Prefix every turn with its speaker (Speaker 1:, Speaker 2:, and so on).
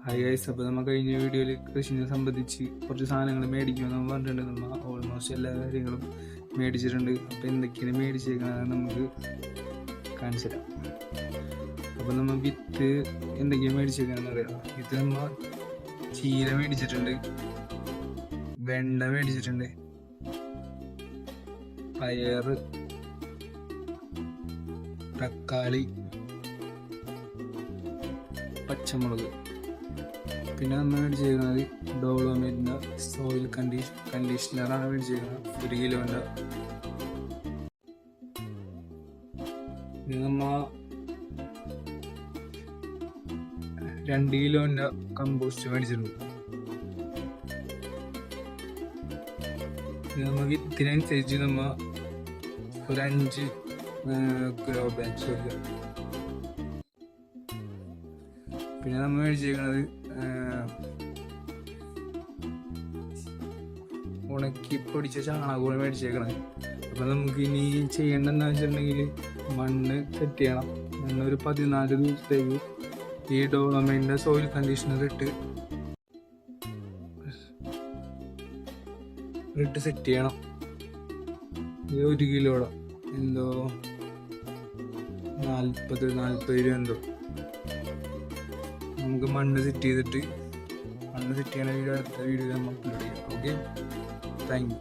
Speaker 1: Hi guys, അപ്പോൾ നമ്മൾ കഴിഞ്ഞ വീഡിയോയിൽ കൃഷിനെ സംബന്ധിച്ച് കുറച്ച് സാധനങ്ങൾ മേടിക്കുമെന്ന് പറഞ്ഞിട്ടുണ്ട്. നമ്മൾ ഓൾമോസ്റ്റ് എല്ലാ കാര്യങ്ങളും മേടിച്ചിട്ടുണ്ട്. അപ്പോൾ എന്തൊക്കെയാണ് മേടിച്ചേക്കുന്നത് നമുക്ക് കാണിച്ചു തരാം. അപ്പോൾ നമ്മൾ വിത്ത് എന്തൊക്കെയാണ് മേടിച്ചേക്കാന്ന് അറിയാം. ഇത് നമ്മൾ ചീര മേടിച്ചിട്ടുണ്ട്, വെണ്ട മേടിച്ചിട്ടുണ്ട്, പയർ, തക്കാളി, പച്ചമുളക്. പിന്നെ നമ്മൾ മേടിച്ചേക്കുന്നത് ഡോളോമേറ്റിൻ്റെ സോയിൽ കണ്ടീഷണറാണ് മേടിച്ചേക്കുന്നത് 1 കിലോൻ്റെ. പിന്നെ നമ്മൾ 2 കിലോൻ്റെ കമ്പോസ്റ്റ് മേടിച്ചിട്ടുണ്ട്. പിന്നെ നമ്മൾ വിത്തിനനുസരിച്ച് നമ്മൾ ഒരു 5 ഗ്രോ ബാഗ്സ് വയ്ക്കുക. പിന്നെ നമ്മൾ മേടിച്ചേക്കുന്നത് ഉണക്കി പൊടിച്ച ചാണകമാണ് മേടിച്ചേക്കണത്. അപ്പം നമുക്ക് ഇനി ചെയ്യേണ്ടതെന്ന് വെച്ചിട്ടുണ്ടെങ്കിൽ മണ്ണ് സെറ്റ് ചെയ്യണം. ഒരു 14 ദിവസത്തേക്ക് ഈ ഡോളോമൈൻ്റെ സോയിൽ കണ്ടീഷണർ ഇട്ട് സെറ്റ് ചെയ്യണം. ഇത് 1 കിലോയുടെ എന്തോ 40 രൂപ എന്തോ. നമുക്ക് മണ്ണ് സെറ്റ് ചെയ്തിട്ട് മണ്ണ് സെറ്റ് ചെയ്യണ വീഡിയോ അടുത്ത വീഡിയോ നമ്മൾ അപ്ലോഡ് ചെയ്യാം. Okay, thank you.